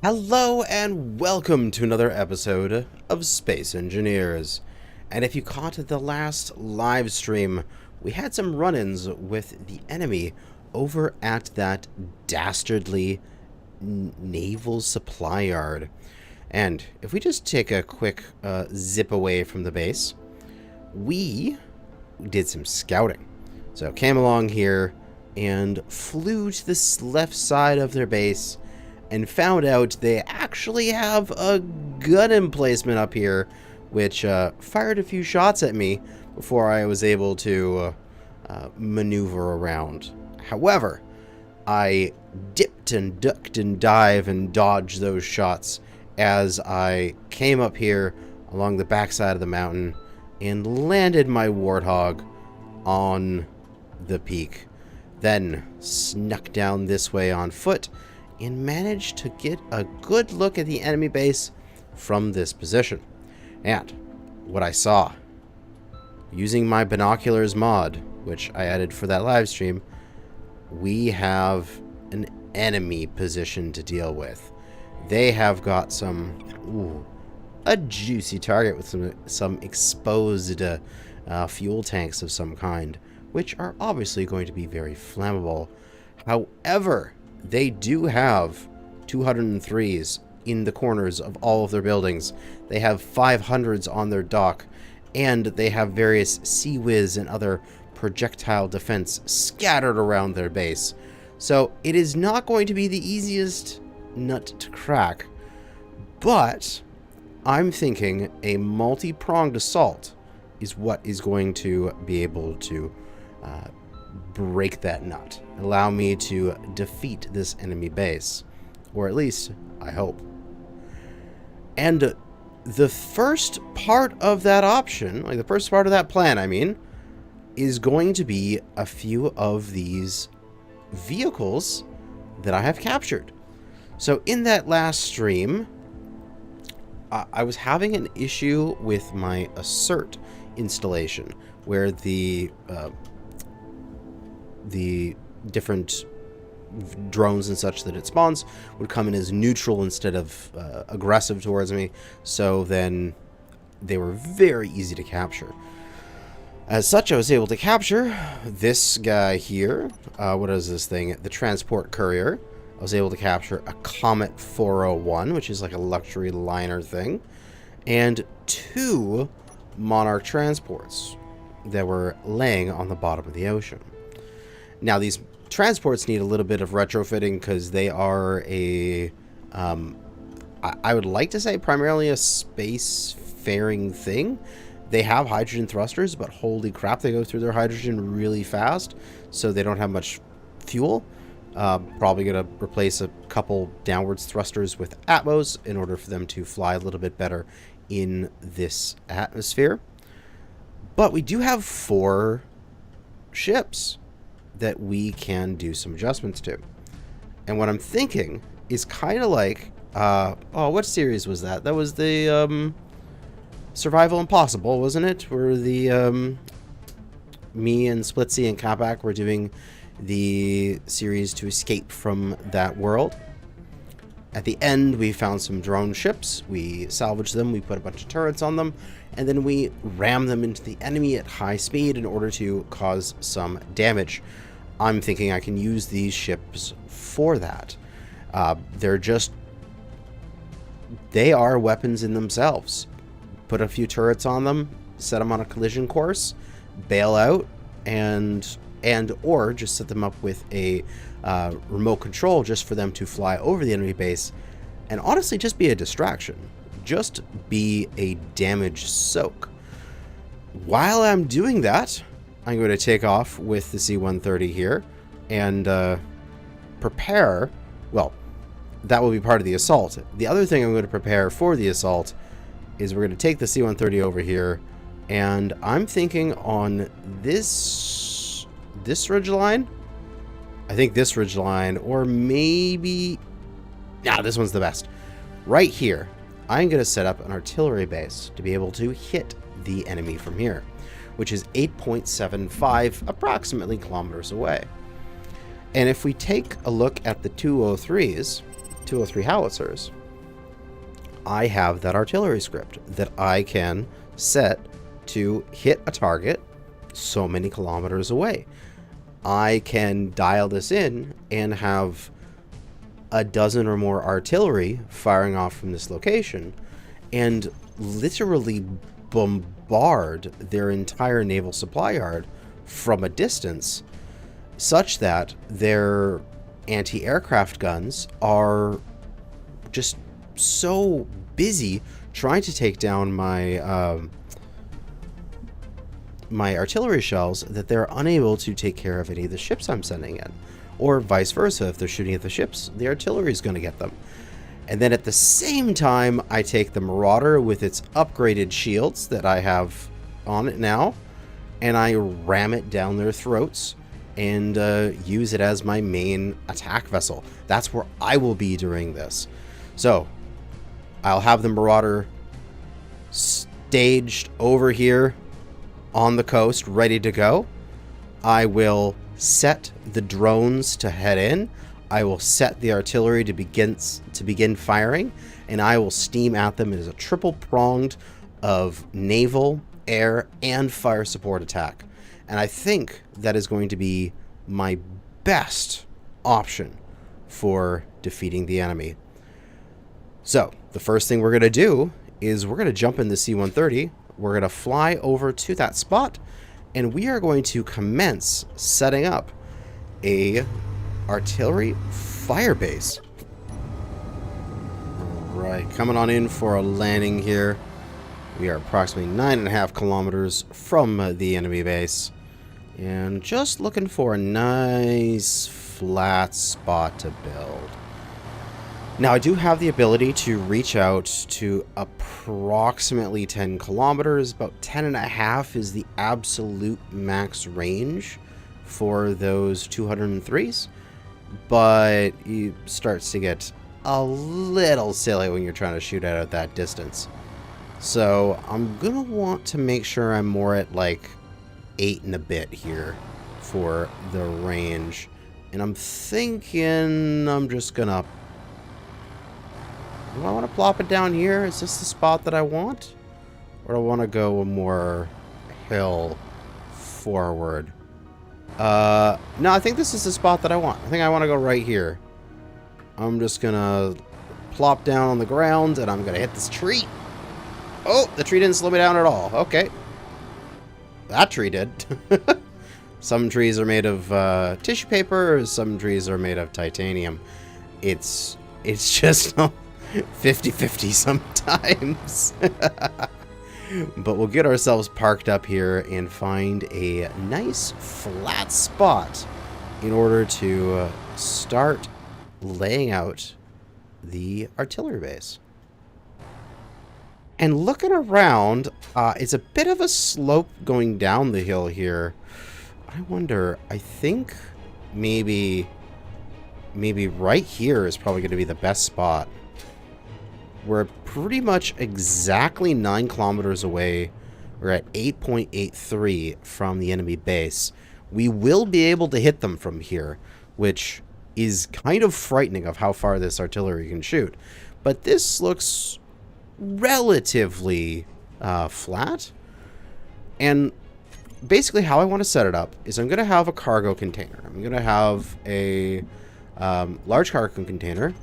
Hello and welcome to another episode of Space Engineers. And if you caught the last live stream, we had some run-ins with the enemy over at that dastardly naval supply yard. And if we just take a quick zip away from the base, we did some scouting. So came along here and flew to the left side of their base and found out they actually have a gun emplacement up here, which fired a few shots at me before I was able to maneuver around. However, I dipped and ducked and dived and dodged those shots as I came up here along the backside of the mountain and landed my Warthog on the peak. Then snuck down this way on foot and managed to get a good look at the enemy base from this position. And what I saw, using my binoculars mod, which I added for that live stream, we have an enemy position to deal with. They have got a juicy target with some exposed fuel tanks of some kind, which are obviously going to be very flammable. However, they do have 203s in the corners of all of their buildings. They have 500s on their dock, and they have various Sea Whiz and other projectile defense scattered around their base. So it is not going to be the easiest nut to crack, but I'm thinking a multi-pronged assault is what is going to be able to break that nut. Allow me to defeat this enemy base. Or at least, I hope. And the first part of that option, like the first part of that plan, I mean, is going to be a few of these vehicles that I have captured. So in that last stream, I was having an issue with my Assert installation, where the different drones and such that it spawns would come in as neutral instead of aggressive towards me, so then they were very easy to capture. As such, I was able to capture this guy here. What is this thing? The transport courier. I was able to capture a Comet 401, which is like a luxury liner thing, and 2 Monarch transports that were laying on the bottom of the ocean. Now, these transports need a little bit of retrofitting because they are I would like to say primarily a space-faring thing. They have hydrogen thrusters, but holy crap, they go through their hydrogen really fast, so they don't have much fuel. Probably going to replace a couple downwards thrusters with Atmos in order for them to fly a little bit better in this atmosphere. But we do have 4 ships that we can do some adjustments to. And what I'm thinking is kind of like, what series was that? That was the Survival Impossible, wasn't it? Where the me and Splitsy and Kapak were doing the series to escape from that world. At the end, we found some drone ships. We salvaged them. We put a bunch of turrets on them, and then we rammed them into the enemy at high speed in order to cause some damage. I'm thinking I can use these ships for that. They are weapons in themselves. Put a few turrets on them, set them on a collision course, bail out, or just set them up with a remote control just for them to fly over the enemy base, and honestly just be a distraction. Just be a damage soak. While I'm doing that, I'm going to take off with the C-130 here and prepare. Well, that will be part of the assault. The other thing I'm going to prepare for the assault is we're going to take the C-130 over here, and I'm thinking on this ridge line. I think this ridge line, or maybe... Nah, this one's the best. Right here, I'm going to set up an artillery base to be able to hit the enemy from here, which is 8.75 approximately kilometers away. And if we take a look at the 203s 203 howitzers, I have that artillery script that I can set to hit a target so many kilometers away. I can dial this in and have a dozen or more artillery firing off from this location and literally bombard their entire naval supply yard from a distance, such that their anti-aircraft guns are just so busy trying to take down my my artillery shells that they're unable to take care of any of the ships I'm sending in. Or vice versa, if they're shooting at the ships, the artillery is going to get them. And then at the same time, I take the Marauder with its upgraded shields that I have on it now, and I ram it down their throats and use it as my main attack vessel. That's where I will be during this. So I'll have the Marauder staged over here on the coast, ready to go. I will set the drones to head in. I will set the artillery to begin firing, and I will steam at them as a triple-pronged of naval, air, and fire support attack. And I think that is going to be my best option for defeating the enemy. So, the first thing we're going to do is we're going to jump in the C-130. We're going to fly over to that spot, and we are going to commence setting up a artillery fire base. Alright, coming on in for a landing here. We are approximately 9.5 kilometers from the enemy base, and just looking for a nice flat spot to build. Now, I do have the ability to reach out to approximately 10 kilometers. About 10.5 is the absolute max range for those 203s. But it starts to get a little silly when you're trying to shoot at that distance. So I'm going to want to make sure I'm more at like 8 and a bit here for the range. And I'm thinking I'm just going to... Do I want to plop it down here? Is this the spot that I want? Or do I want to go more hill forward? No, I think this is the spot that I want. I think I want to go right here. I'm just going to plop down on the ground, and I'm going to hit this tree. Oh, the tree didn't slow me down at all. Okay. That tree did. Some trees are made of tissue paper. Some trees are made of titanium. It's just... 50-50 sometimes. But we'll get ourselves parked up here and find a nice flat spot in order to start laying out the artillery base. And looking around, it's a bit of a slope going down the hill here. I wonder, I think maybe right here is probably going to be the best spot. We're pretty much exactly 9 kilometers away. We're at 8.83 from the enemy base. We will be able to hit them from here, which is kind of frightening of how far this artillery can shoot. But this looks relatively flat. And basically how I want to set it up is I'm going to have a cargo container. I'm going to have a large cargo container.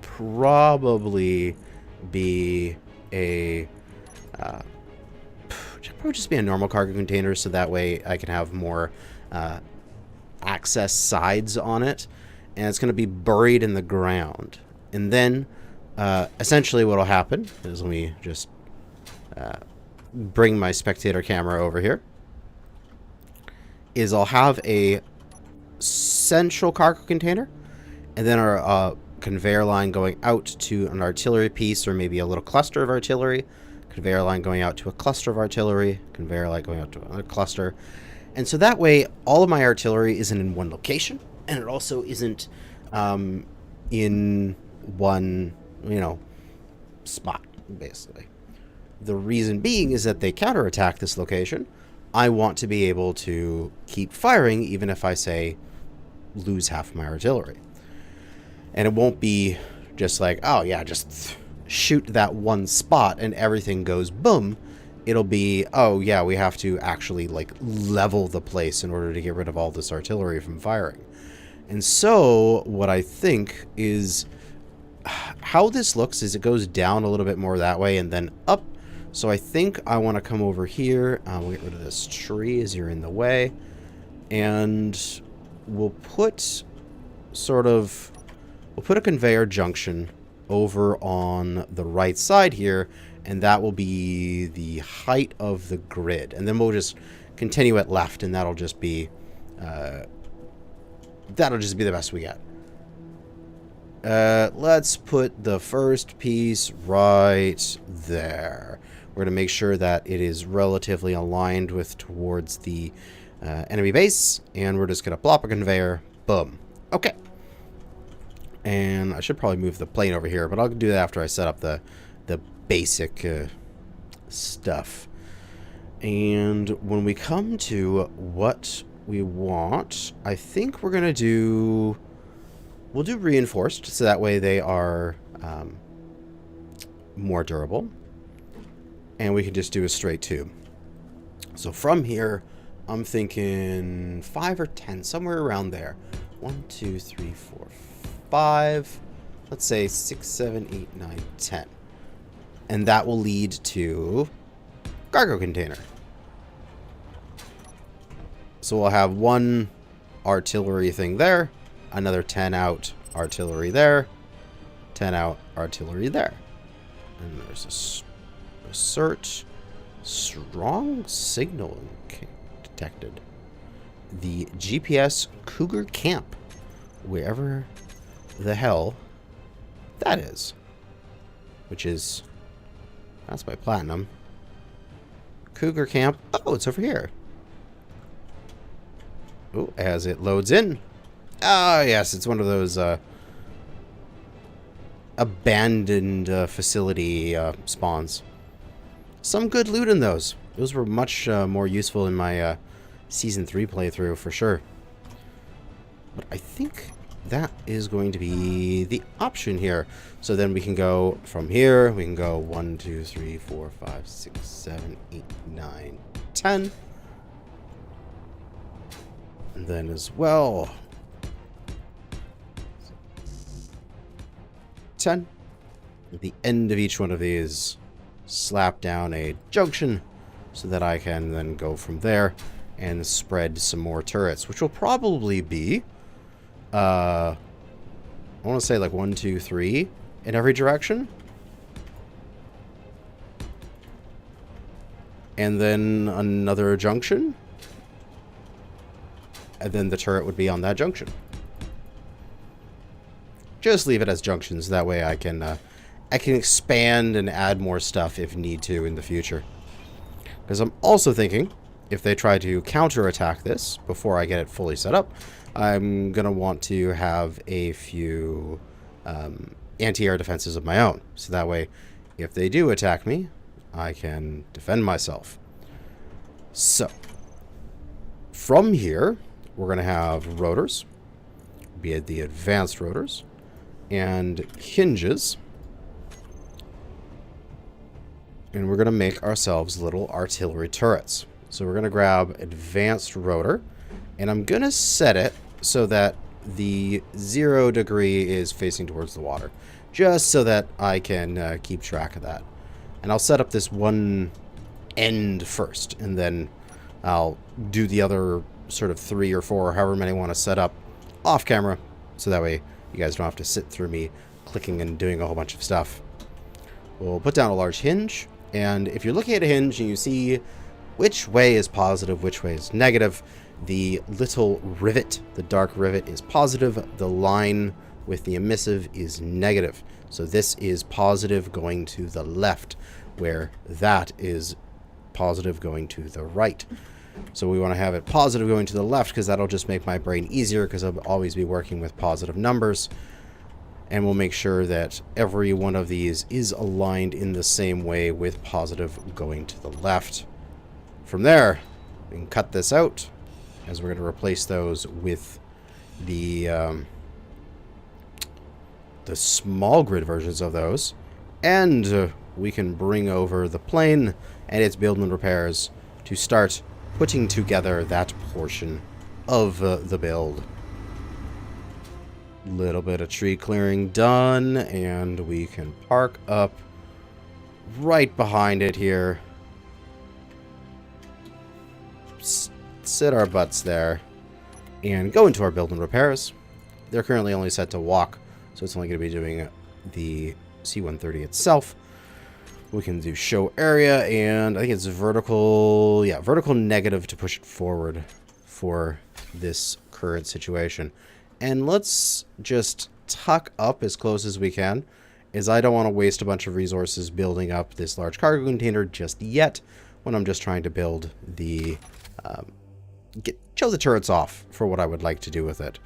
Probably be a probably just be a normal cargo container, so that way I can have more access sides on it, and it's going to be buried in the ground. And then essentially what will happen is, let me just bring my spectator camera over here, is I'll have a central cargo container, and then our conveyor line going out to an artillery piece, or maybe a little cluster of artillery, conveyor line going out to a cluster of artillery, conveyor line going out to another cluster. And so that way all of my artillery isn't in one location, and it also isn't in one, spot, basically. The reason being is that they counterattack this location. I want to be able to keep firing even if I, say, lose half my artillery. And it won't be just like, oh yeah, just shoot that one spot and everything goes boom. It'll be, oh yeah, we have to actually like level the place in order to get rid of all this artillery from firing. And so what I think is how this looks is it goes down a little bit more that way and then up. So I think I want to come over here. We'll get rid of this tree as you're in the way. And we'll put a conveyor junction over on the right side here, and that will be the height of the grid. And then we'll just continue it left, and that'll just be the best we get. Let's put the first piece right there. We're going to make sure that it is relatively aligned with towards the enemy base, and we're just going to plop a conveyor. Boom. Okay. And I should probably move the plane over here, but I'll do that after I set up the basic stuff. And when we come to what we want, I think we're going to we'll do reinforced, so that way they are more durable. And we can just do a straight tube. So from here, I'm thinking 5 or 10, somewhere around there. 1, 2, 3, 4, 5. Let's say 6, 7, 8, 9, 10. And that will lead to cargo container. So we'll have one artillery thing there, another 10 out artillery there, 10 out artillery there. And there's a search. Strong signal detected. The GPS Cougar Camp, wherever the hell that is. Which is, that's my platinum. Cougar Camp. Oh, it's over here. Oh, as it loads in. Ah, yes, it's one of those abandoned facility spawns. Some good loot in those. Those were much more useful in my Season 3 playthrough, for sure. But I think that is going to be the option here. So then we can go from here. We can go 1, 2, 3, 4, 5, 6, 7, 8, 9, 10. And then as well, 10. At the end of each one of these, slap down a junction so that I can then go from there and spread some more turrets, which will probably be, I want to say like 1, 2, 3 in every direction. And then another junction. And then the turret would be on that junction. Just leave it as junctions. That way I can expand and add more stuff if need to in the future. Because I'm also thinking, if they try to counterattack this before I get it fully set up, I'm going to want to have a few anti-air defenses of my own. So that way, if they do attack me, I can defend myself. So, from here, we're going to have rotors, be it the advanced rotors, and hinges. And we're going to make ourselves little artillery turrets. So we're going to grab advanced rotor, and I'm going to set it so that the 0 degree is facing towards the water, just so that I can keep track of that. And I'll set up this one end first, and then I'll do the other sort of 3 or 4, or however many I want to set up off camera, so that way you guys don't have to sit through me clicking and doing a whole bunch of stuff. We'll put down a large hinge, and if you're looking at a hinge and you see which way is positive, which way is negative, the little rivet, the dark rivet, is positive. The line with the emissive is negative. So this is positive going to the left, where that is positive going to the right. So we want to have it positive going to the left, because that'll just make my brain easier, because I'll always be working with positive numbers. And we'll make sure that every one of these is aligned in the same way with positive going to the left. From there, we can cut this out, as we're going to replace those with the the small grid versions of those, and we can bring over the plane and its build and repairs to start putting together that portion of the build. Little bit of tree clearing done, and we can park up right behind it here. Sit our butts there and go into our build and repairs. They're currently only set to walk, so it's only going to be doing the C-130 itself. We can do show area, and I think it's vertical, yeah, vertical negative to push it forward for this current situation. And let's just tuck up as close as we can, as I don't want to waste a bunch of resources building up this large cargo container just yet, when I'm just trying to build the, show the turrets off for what I would like to do with it.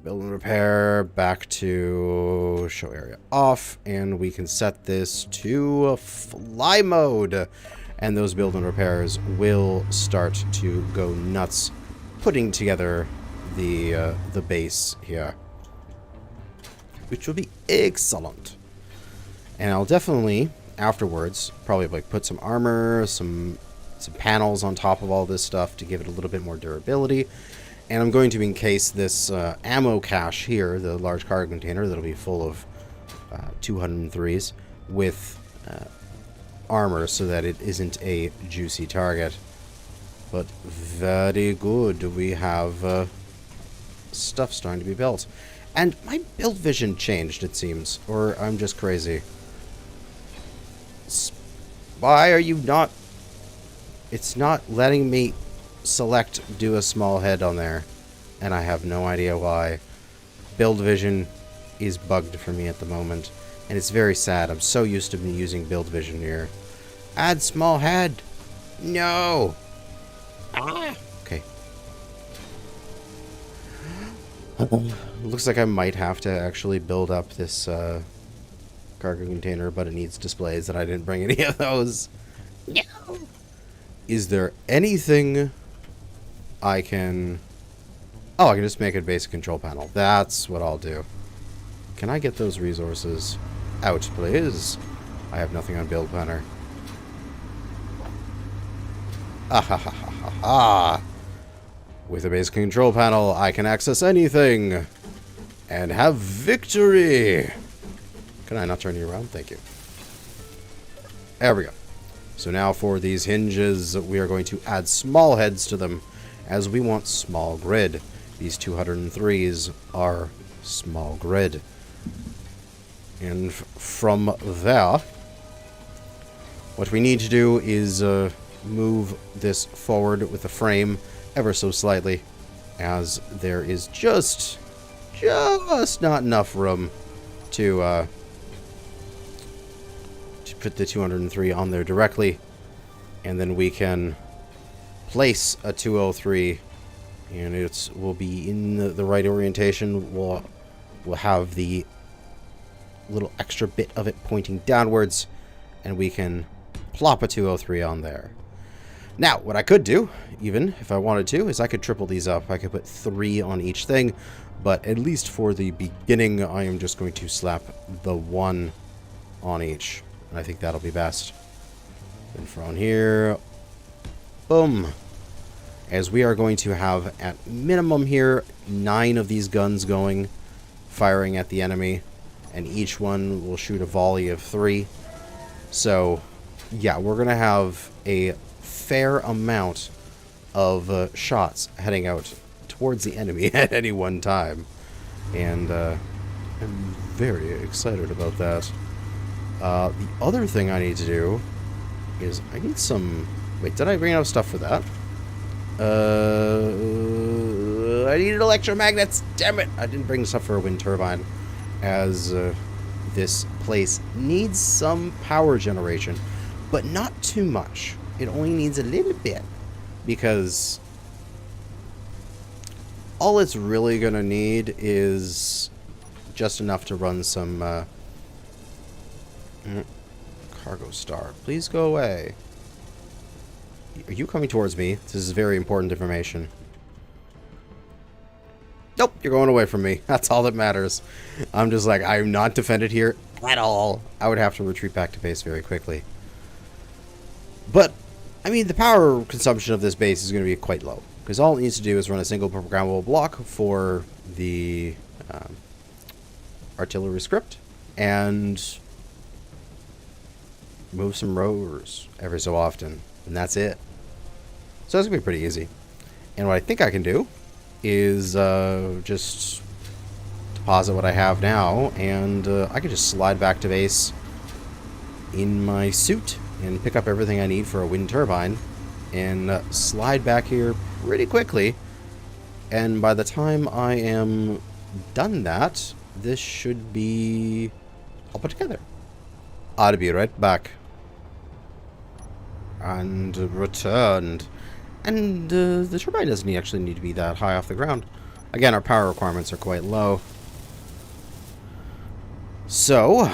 Build and repair, back to show area off, and we can set this to fly mode, and those build and repairs will start to go nuts putting together the base here, which will be excellent. And I'll definitely afterwards probably like put some armor, some panels on top of all this stuff to give it a little bit more durability. And I'm going to encase this ammo cache here, the large cargo container that'll be full of 203s, with armor so that it isn't a juicy target. But very good. We have stuff starting to be built. And my build vision changed, it seems. Or I'm just crazy. Why are you not... It's not letting me select do a small head on there, and I have no idea why. Build vision is bugged for me at the moment, and it's very sad. I'm so used to me using build vision here. Add small head. No. Okay. Looks like I might have to actually build up this cargo container, but it needs displays, and I didn't bring any of those. No. Is there anything I can... Oh, I can just make a basic control panel. That's what I'll do. Can I get those resources out, please? I have nothing on build planner. Ah ha ha ha ha ha! With a basic control panel, I can access anything and have victory! Can I not turn you around? Thank you. There we go. So now for these hinges, we are going to add small heads to them, as we want small grid. These 203s are small grid. And from there, what we need to do is move this forward with the frame ever so slightly, as there is just not enough room to put the 203 on there directly, and then we can place a 203, and it will be in the right orientation. We'll have the little extra bit of it pointing downwards, and we can plop a 203 on there. Now, what I could do, even if I wanted to, is I could triple these up. I could put 3 on each thing, but at least for the beginning, I am just going to slap the 1 on each. And I think that'll be best. And from here, boom. As we are going to have, at minimum here, 9 of these guns going, firing at the enemy. And each one will shoot a volley of 3. So, yeah, we're going to have a fair amount of shots heading out towards the enemy at any one time. And I'm very excited about that. The other thing I need to do is I need some... Wait, did I bring enough stuff for that? I needed electromagnets! Damn it! I didn't bring stuff for a wind turbine, as this place needs some power generation, but not too much. It only needs a little bit, because all it's really going to need is just enough to run some... Cargo star, please go away. Are you coming towards me? This is very important information. Nope, you're going away from me. That's all that matters. I'm just like, I'm not defended here at all. I would have to retreat back to base very quickly. But, I mean, the power consumption of this base is going to be quite low. Because all it needs to do is run a single programmable block for the artillery script. And move some rotors every so often. And that's it. So it's going to be pretty easy. And what I think I can do is just deposit what I have now. And I can just slide back to base in my suit and pick up everything I need for a wind turbine. And slide back here pretty quickly. And by the time I am done that, this should be all put together. I'll be right back. And returned. And the turbine doesn't actually need to be that high off the ground. Again, our power requirements are quite low. So,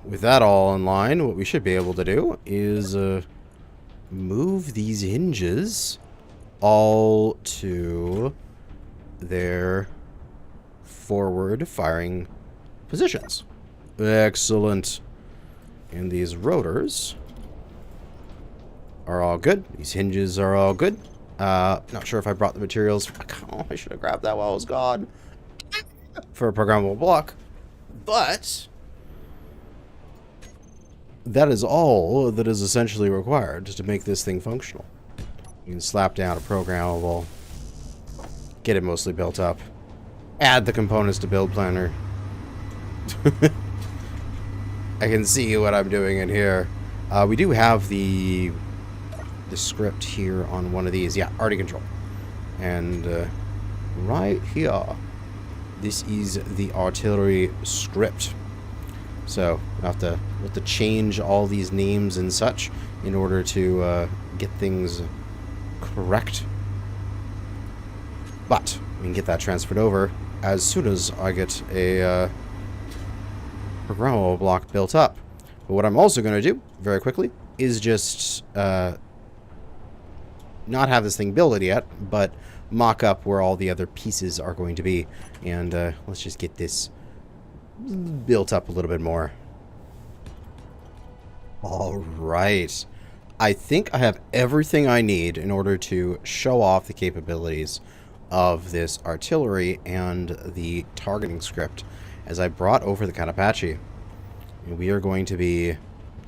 with that all in line, what we should be able to do is move these hinges all to their forward firing positions. Excellent. And these rotors are all good. These hinges are all good. Not sure if I brought the materials. Oh, I should have grabbed that while I was gone for a programmable block. But that is all that is essentially required to make this thing functional. You can slap down a programmable, get it mostly built up, add the components to build planner. I can see what I'm doing in here. We do have the script here on one of these. Yeah, arty control. And right here, this is the artillery script. So we'll have to change all these names and such in order to get things correct. But we can get that transferred over as soon as I get a programmable block built up. But what I'm also going to do very quickly is just not have this thing build it yet, but mock up where all the other pieces are going to be. And let's just get this built up a little bit more. All right. I think I have everything I need in order to show off the capabilities of this artillery and the targeting script as I brought over the Kanajashi. We are going to be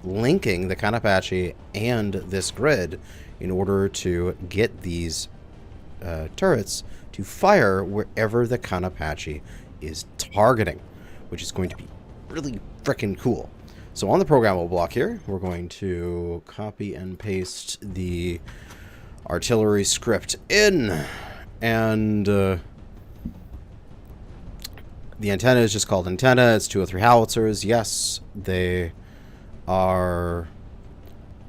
linking the Kanajashi and this grid in order to get these turrets to fire wherever the Kanajashi is targeting, which is going to be really freaking cool. So on the programmable block here, we're going to copy and paste the artillery script in. And the antenna is just called antenna. It's 203 howitzers. Yes, they are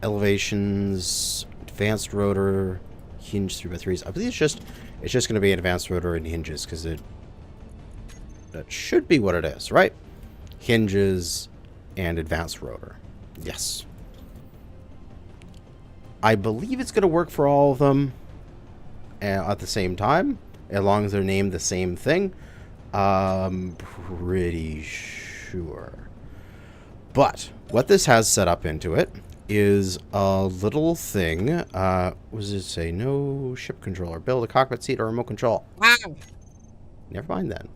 elevations, advanced rotor, hinge 3x3s. I believe it's just going to be an advanced rotor and hinges, because that should be what it is, right? Hinges and advanced rotor. Yes. I believe it's going to work for all of them at the same time, as long as they're named the same thing. Pretty sure. But what this has set up into it is a little thing. What does it say? No ship controller. Build a cockpit seat or remote control. Wow. Never mind then.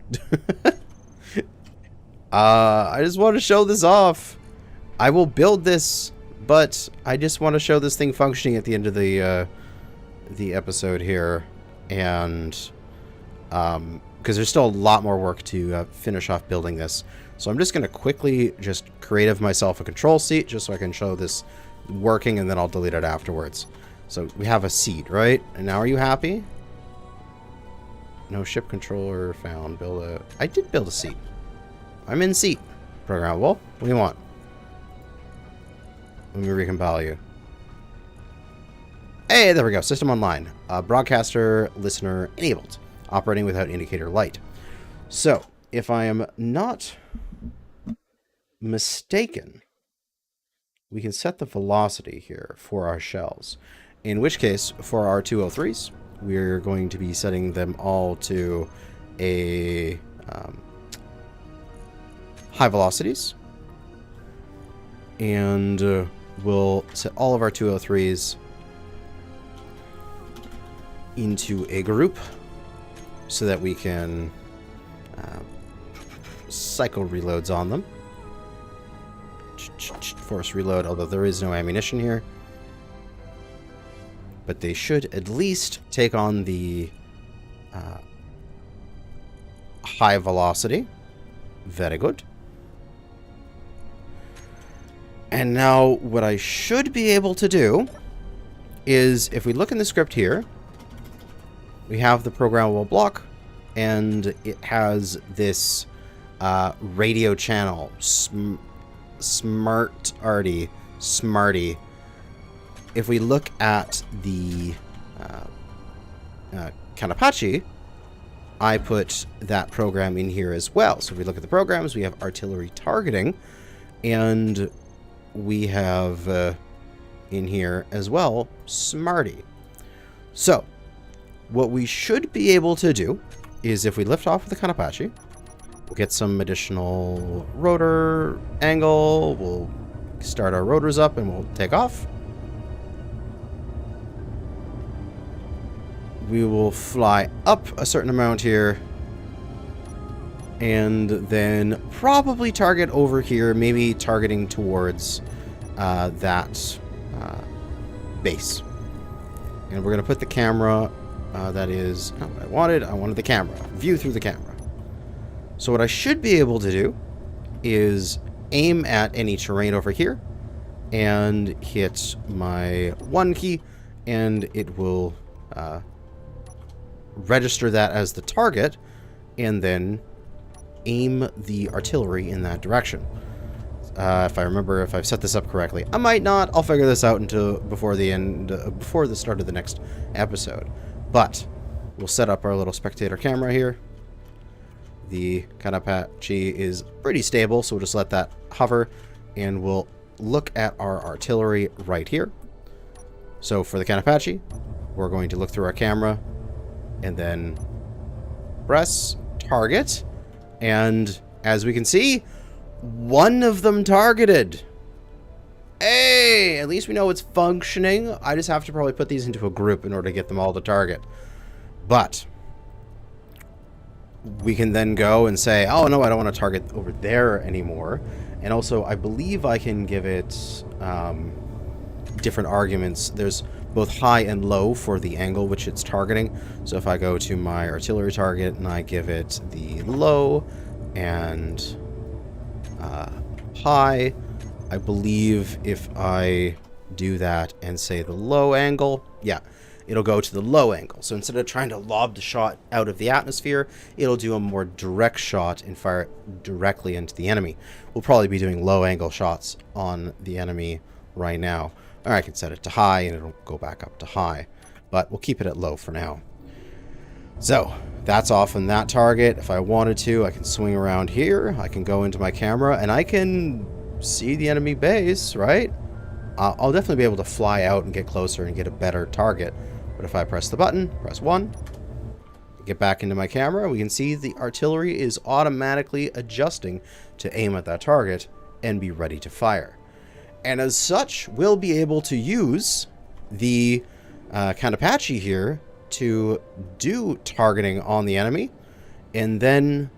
I just want to show this off. I will build this, but I just want to show this thing functioning at the end of the episode here, and because there's still a lot more work to finish off building this. So I'm just going to quickly just create myself a control seat just so I can show this working, and then I'll delete it afterwards. So we have a seat, right? And now are you happy? No ship controller found. I did build a seat. I'm in seat. Programmable. What do you want? Let me recompile you. Hey, there we go. System online. Broadcaster listener enabled. Operating without indicator light. So, if I am not mistaken, we can set the velocity here for our shells. In which case, for our 203s, we're going to be setting them all to a high velocities. And we'll set all of our 203s into a group so that we can cycle reloads on them. Force reload, although there is no ammunition here. But they should at least take on the high velocity. Very good. And now what I should be able to do is, if we look in the script here, we have the programmable block, and it has this radio channel, Smarty. If we look at the Kanajashi, I put that program in here as well. So if we look at the programs, we have artillery targeting, and we have in here as well Smarty. So what we should be able to do is, if we lift off with the Kanajashi, we'll get some additional rotor angle, we'll start our rotors up, and we'll take off. We will fly up a certain amount here, and then probably target over here, maybe targeting towards that base. And we're going to put the camera, that is not what I wanted. I wanted the camera, view through the camera. So what I should be able to do is aim at any terrain over here and hit my 1 key, and it will register that as the target, and then aim the artillery in that direction. If I remember, if I've set this up correctly. I might not. I'll figure this out until before the start of the next episode. But we'll set up our little spectator camera here. The Kanajashi is pretty stable, so we'll just let that hover, and we'll look at our artillery right here. So for the Kanajashi, we're going to look through our camera and then press target, and as we can see, one of them targeted. Hey, at least we know it's functioning. I just have to probably put these into a group in order to get them all to target. But we can then go and say, oh no, I don't want to target over there anymore. And also, I believe I can give it different arguments. There's both high and low for the angle which it's targeting. So if I go to my artillery target and I give it the low and high, I believe if I do that and say the low angle, yeah, it'll go to the low angle. So instead of trying to lob the shot out of the atmosphere, it'll do a more direct shot and fire it directly into the enemy. We'll probably be doing low angle shots on the enemy right now. Or I can set it to high and it'll go back up to high, but we'll keep it at low for now. So that's off on that target. If I wanted to, I can swing around here. I can go into my camera and I can see the enemy base, right? I'll definitely be able to fly out and get closer and get a better target. But if I press the button, press 1, get back into my camera, we can see the artillery is automatically adjusting to aim at that target and be ready to fire. And as such, we'll be able to use the Kanajashi here to do targeting on the enemy and then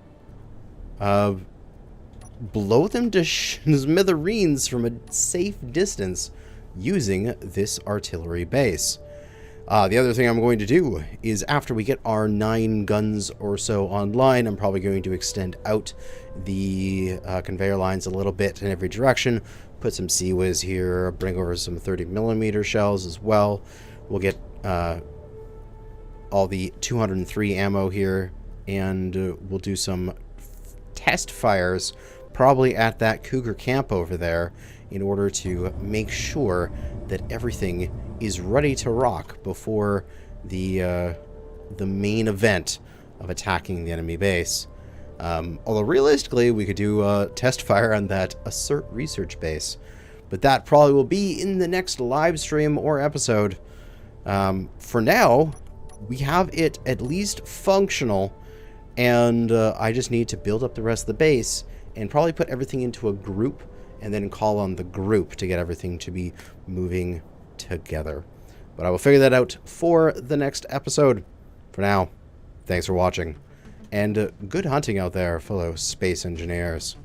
blow them to smithereens from a safe distance using this artillery base. The other thing I'm going to do is, after we get our 9 guns or so online, I'm probably going to extend out the conveyor lines a little bit in every direction, put some CWIS here, bring over some 30mm shells as well. We'll get all the 203 ammo here, and we'll do some test fires probably at that Cougar camp over there in order to make sure that everything is ready to rock before the main event of attacking the enemy base. Although realistically, we could do a test fire on that Assert research base, but that probably will be in the next live stream or episode. For now, we have it at least functional, And I just need to build up the rest of the base and probably put everything into a group and then call on the group to get everything to be moving together. But I will figure that out for the next episode. For now, thanks for watching. And good hunting out there, fellow space engineers.